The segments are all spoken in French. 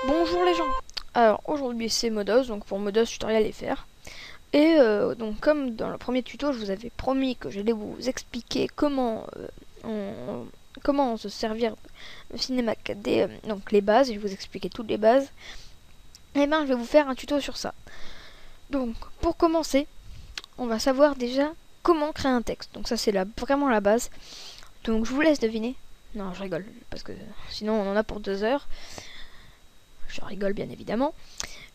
Bonjour les gens. Alors aujourd'hui c'est Modos, donc pour Modos tutoriel FR. Et donc comme dans le premier tuto je vous avais promis que j'allais vous expliquer comment se servir de Cinema 4D, donc les bases, et je vais vous expliquer toutes les bases. Et ben je vais vous faire un tuto sur ça. Donc pour commencer, on va savoir déjà comment créer un texte. Donc ça c'est vraiment la base. Donc je vous laisse deviner. Non, je rigole, parce que sinon on en a pour 2 heures. Je rigole bien évidemment.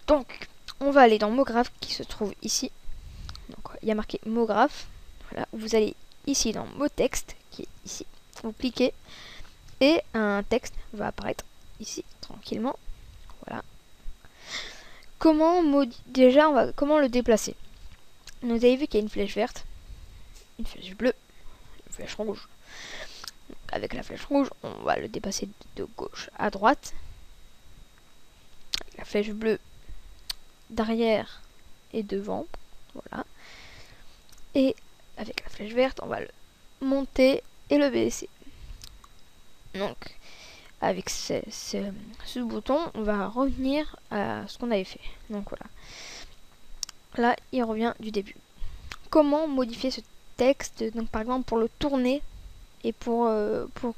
Donc, on va aller dans MoGraph qui se trouve ici. Donc, il y a marqué MoGraph. Voilà, vous allez ici dans Mot texte qui est ici. Vous cliquez et un texte va apparaître ici tranquillement. Voilà. Comment le déplacer? Vous avez vu qu'il y a une flèche verte, une flèche bleue, une flèche rouge. Donc, avec la flèche rouge, on va le déplacer de gauche à droite. La flèche bleue d'arrière et devant. Voilà. Et avec la flèche verte, on va le monter et le baisser. Donc, avec ce bouton, on va revenir à ce qu'on avait fait. Donc voilà. Là, il revient du début. Comment modifier ce texte? Donc par exemple pour le tourner et pour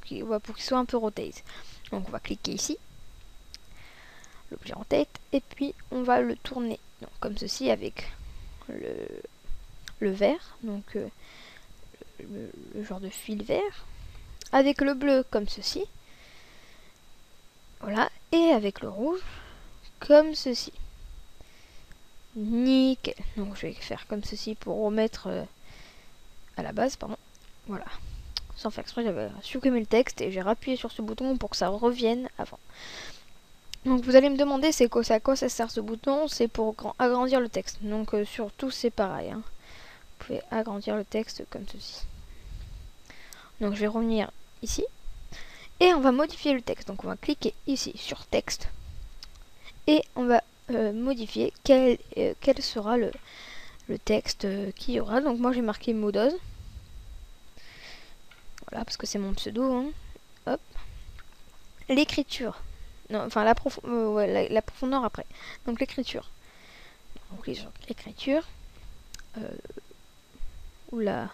qu'il soit un peu rotate. Donc on va cliquer ici, l'objet rotate, et puis on va le tourner. Donc comme ceci avec le vert, donc le genre de fil vert, avec le bleu comme ceci, voilà, et avec le rouge comme ceci. Nickel. Donc je vais faire comme ceci pour remettre à la base, pardon. Voilà. Sans faire exprès, j'avais supprimé le texte et j'ai rappuyé sur ce bouton pour que ça revienne avant. Donc vous allez me demander c'est quoi, à quoi ça sert ce bouton? C'est pour agrandir le texte. Donc sur tout c'est pareil. Hein. Vous pouvez agrandir le texte comme ceci. Donc je vais revenir ici. Et on va modifier le texte. Donc on va cliquer ici sur texte. Et on va modifier quel sera le texte qu'il y aura. Donc moi j'ai marqué Modos. Voilà, parce que c'est mon pseudo. Hein. Hop. L'écriture. Non, enfin la profondeur après. Donc l'écriture. On clique sur écriture. Oula.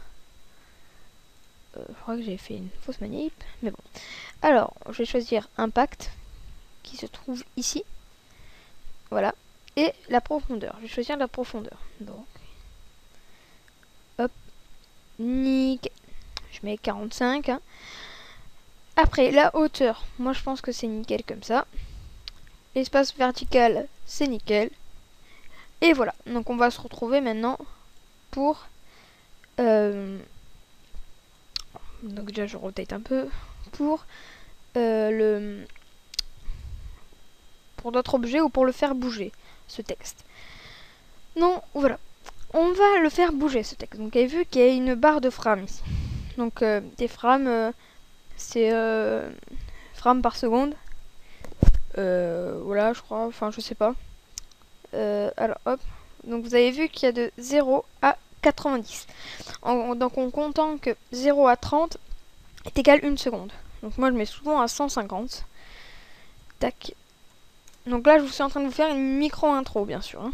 Je crois que j'ai fait une fausse manip. Mais bon. Alors, je vais choisir impact. Qui se trouve ici. Voilà. Et la profondeur. Je vais choisir la profondeur. Donc. Hop. Nickel. Je mets 45. Hein. Après, la hauteur. Moi, je pense que c'est nickel comme ça. L'espace vertical, c'est nickel. Et voilà. Donc, on va se retrouver maintenant pour... donc déjà, je rotate un peu. Pour pour d'autres objets ou pour le faire bouger, ce texte. Non, voilà. On va le faire bouger, ce texte. Donc, vous avez vu qu'il y a une barre de frames ici. Donc, des frames, c'est frames par seconde. Voilà, je crois. Enfin, je sais pas. Alors, hop. Donc, vous avez vu qu'il y a de 0 à 90. Donc, en comptant que 0 à 30 est égal 1 seconde. Donc, moi, je mets souvent à 150. Tac. Donc là, je suis en train de vous faire une micro-intro, bien sûr. Hein.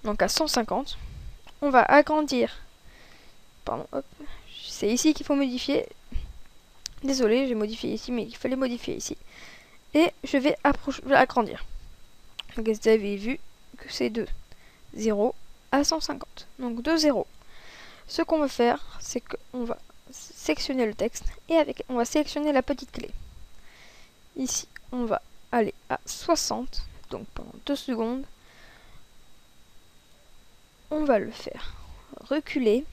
Donc à 150, on va agrandir. Pardon, hop. C'est ici qu'il faut modifier. Désolé, j'ai modifié ici, mais il fallait modifier ici. Et je vais agrandir. Donc vous avez vu que c'est de 0 à 150. Donc de 0. Ce qu'on va faire, c'est qu'on va sectionner le texte et on va sélectionner la petite clé. Ici, on va aller à 60, donc pendant 2 secondes. On va le faire reculer,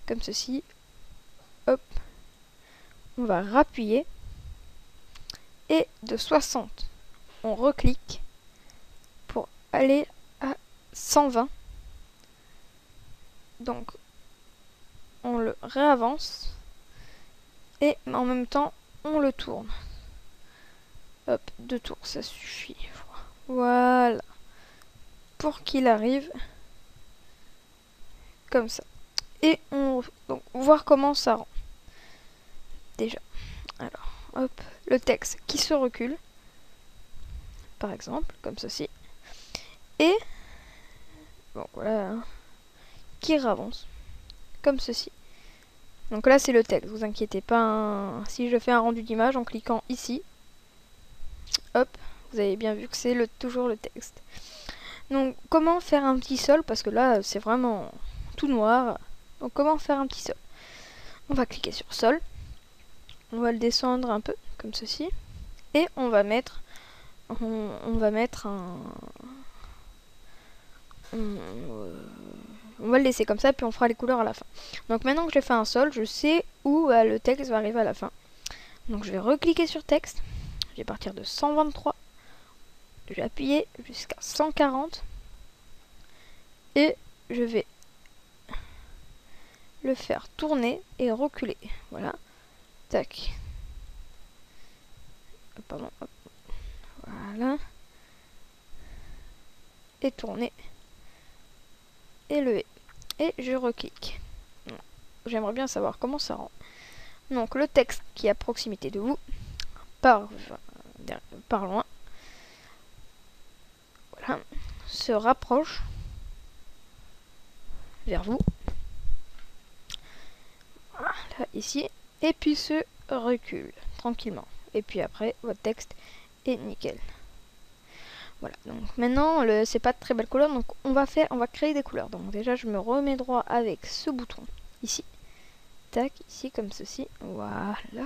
comme ceci. Hop. On va rappuyer. Et de 60, on reclique pour aller à 120. Donc, on le réavance. Et en même temps, on le tourne. Hop, 2 tours, ça suffit. Voilà. Pour qu'il arrive comme ça. Et donc, voir comment ça rend. Déjà. Alors, hop, le texte qui se recule. par exemple, comme ceci. Et, bon voilà, qui avance, comme ceci. Donc là c'est le texte, vous inquiétez pas, hein. Si je fais un rendu d'image en cliquant ici, hop, vous avez bien vu que c'est toujours le texte. Donc comment faire un petit sol, parce que là c'est vraiment tout noir. Donc comment faire un petit sol? On va cliquer sur sol, on va le descendre un peu, comme ceci, et on va mettre on va le laisser comme ça, puis on fera les couleurs à la fin. Donc maintenant que j'ai fait un sol, je sais où le texte va arriver à la fin. Donc je vais recliquer sur texte, je vais partir de 123, je vais appuyer jusqu'à 140, et je vais le faire tourner et reculer. Voilà, tac. Pardon, hop. Voilà. Et tourner. Et lever. Et je reclique. J'aimerais bien savoir comment ça rend. Donc le texte qui est à proximité de vous par loin, voilà, se rapproche vers vous, voilà, ici, et puis se recule tranquillement. Et puis après, votre texte est nickel. Voilà, donc maintenant c'est pas de très belle couleur, donc on va créer des couleurs. Donc déjà je me remets droit avec ce bouton ici, tac, ici comme ceci, voilà.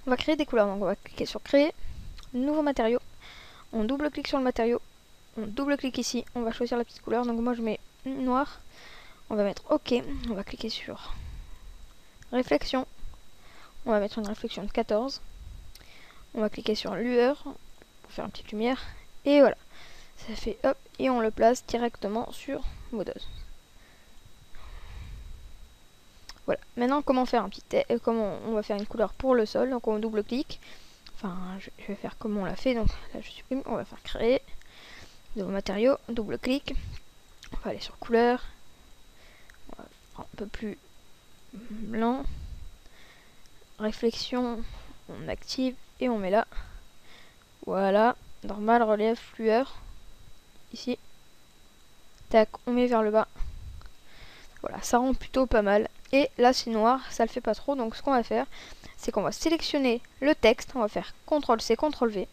On va créer des couleurs, donc on va cliquer sur créer, nouveau matériau, on double-clique sur le matériau, on double-clique ici, on va choisir la petite couleur, donc moi je mets noir, on va mettre OK, on va cliquer sur réflexion, on va mettre une réflexion de 14, on va cliquer sur lueur pour faire une petite lumière, et voilà, ça fait hop, et on le place directement sur modeuse. Voilà, maintenant comment faire comment on va faire une couleur pour le sol, donc on double-clique, enfin je vais faire comme on l'a fait, donc là je supprime, on va faire créer, nouveau matériau, double-clic, on va aller sur couleur, on va prendre un peu plus blanc, réflexion, on active et on met là, voilà, normal, relief, lueur, ici, tac, on met vers le bas, voilà, ça rend plutôt pas mal. Et là c'est noir, ça le fait pas trop, donc ce qu'on va faire, c'est qu'on va sélectionner le texte, on va faire CTRL-C, CTRL-V,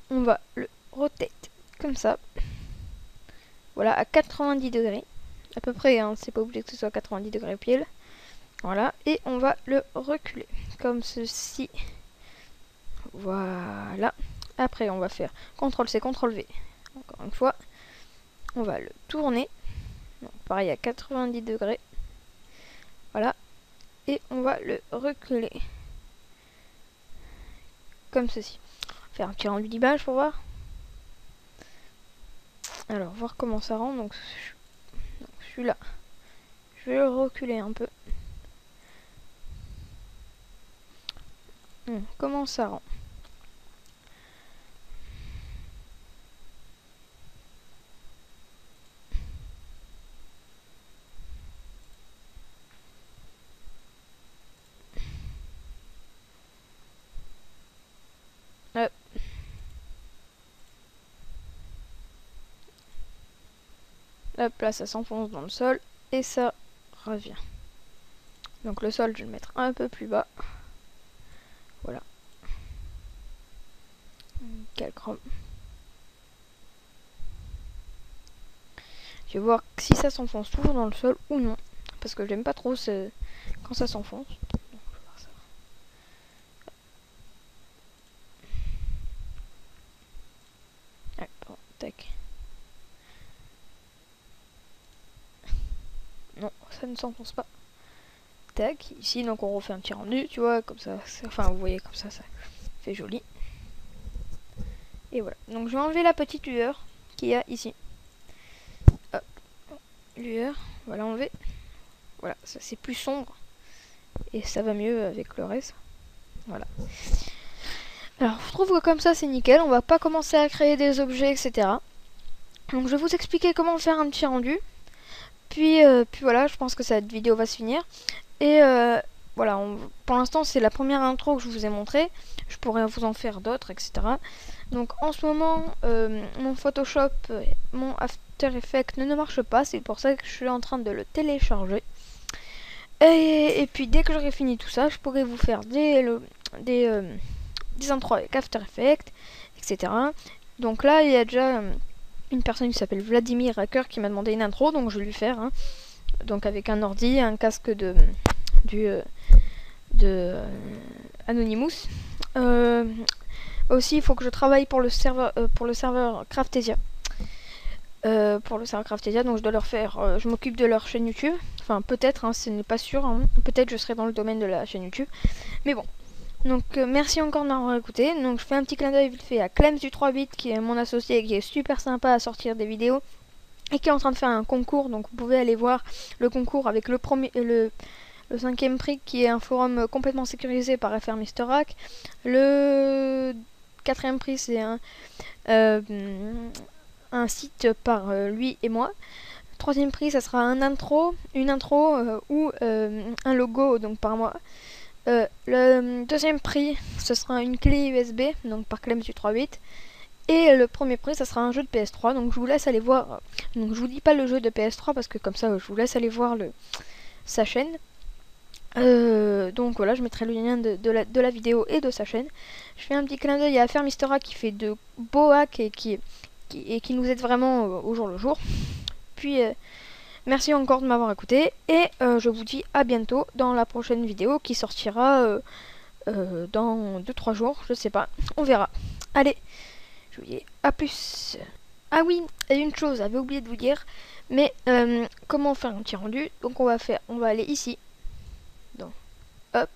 on va le rotate comme ça, voilà, à 90 degrés, à peu près, hein, c'est pas obligé que ce soit 90 degrés pile, voilà, et on va le reculer, comme ceci, voilà, après on va faire CTRL-C, CTRL-V, encore une fois, on va le tourner, donc pareil à 90 degrés, voilà, et on va le reculer comme ceci. Faire un petit rendu d'image pour voir. Alors voir comment ça rend. Donc celui-là, je vais le reculer un peu. Comment ça rend? Hop. Hop, là ça s'enfonce dans le sol et ça revient. Donc le sol je vais le mettre un peu plus bas. Voilà. Calchrome. Je vais voir si ça s'enfonce toujours dans le sol ou non. Parce que j'aime pas trop quand ça s'enfonce. Ah, pardon, tac. Non, ça ne s'enfonce pas. Tac, ici donc on refait un petit rendu, tu vois, comme ça, enfin vous voyez comme ça fait joli. Et voilà, donc je vais enlever la petite lueur qu'il y a ici. Hop, lueur, voilà enlever. Voilà, ça c'est plus sombre et ça va mieux avec le reste. Voilà. Alors je trouve que comme ça c'est nickel, on va pas commencer à créer des objets, etc. Donc je vais vous expliquer comment faire un petit rendu. Puis voilà, je pense que cette vidéo va se finir. Et voilà, pour l'instant c'est la première intro que je vous ai montré. Je pourrais vous en faire d'autres, etc. Donc en ce moment, mon Photoshop, mon After Effects ne marche pas, c'est pour ça que je suis en train de le télécharger. Et puis dès que j'aurai fini tout ça, je pourrai vous faire des intros avec After Effects, etc. Donc là, il y a déjà une personne qui s'appelle Vladimir Hacker qui m'a demandé une intro, donc je vais lui faire. Hein. Donc avec un ordi, un casque de Anonymous. Aussi, il faut que je travaille pour le serveur Craftesia. Donc je dois leur faire, je m'occupe de leur chaîne YouTube. Enfin, peut-être, hein, ce n'est pas sûr. Hein. Peut-être je serai dans le domaine de la chaîne YouTube. Mais bon. Donc, merci encore de m'avoir écouté. Donc, je fais un petit clin d'œil vite fait à Clems du 3 bits, qui est mon associé, qui est super sympa à sortir des vidéos. Et qui est en train de faire un concours. Donc, vous pouvez aller voir le concours avec le 5e prix, qui est un forum complètement sécurisé par FR Mr. Hack. Le 4e prix, c'est un site par lui et moi. 3e prix, ça sera une intro ou un logo, donc par moi. Le 2e prix, ce sera une clé USB, donc par Clems du 3 bits. Et le 1er prix, ça sera un jeu de PS3, donc je vous laisse aller voir. Donc je vous dis pas le jeu de PS3 parce que comme ça, je vous laisse aller voir sa chaîne. Donc voilà, je mettrai le lien de la vidéo et de sa chaîne. Je fais un petit clin d'œil à Faire Mister Hack qui fait de beaux hacks et qui nous aide vraiment au jour le jour. Puis merci encore de m'avoir écouté et je vous dis à bientôt dans la prochaine vidéo qui sortira dans 2-3 jours, je sais pas, on verra. Allez, je vous dis à plus. Ah oui, et une chose, j'avais oublié de vous dire, mais comment faire un petit rendu? Donc on va aller ici. Donc, hop,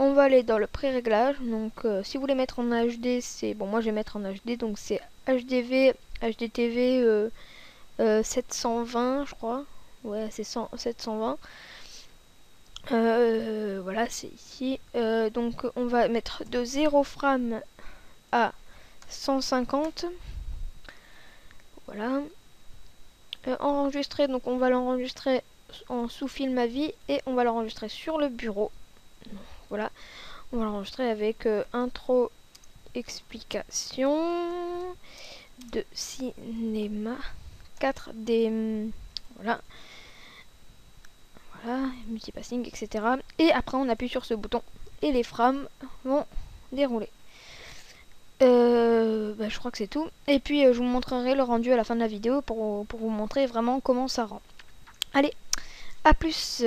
on va aller dans le pré-réglage. Donc si vous voulez mettre en HD, c'est bon, moi je vais mettre en HD, donc c'est HDV, HDTV 720 je crois. Ouais, c'est 720. Voilà, c'est ici. Donc on va mettre de 0 frame à 150. Voilà. Enregistrer, donc on va l'enregistrer en sous-film à vie et on va l'enregistrer sur le bureau. Voilà. On va l'enregistrer avec intro explication de cinéma 4D. Voilà. Voilà, multipassing, etc. Et après on appuie sur ce bouton et les frames vont dérouler. Je crois que c'est tout. Et puis je vous montrerai le rendu à la fin de la vidéo pour vous montrer vraiment comment ça rend. Allez, à plus.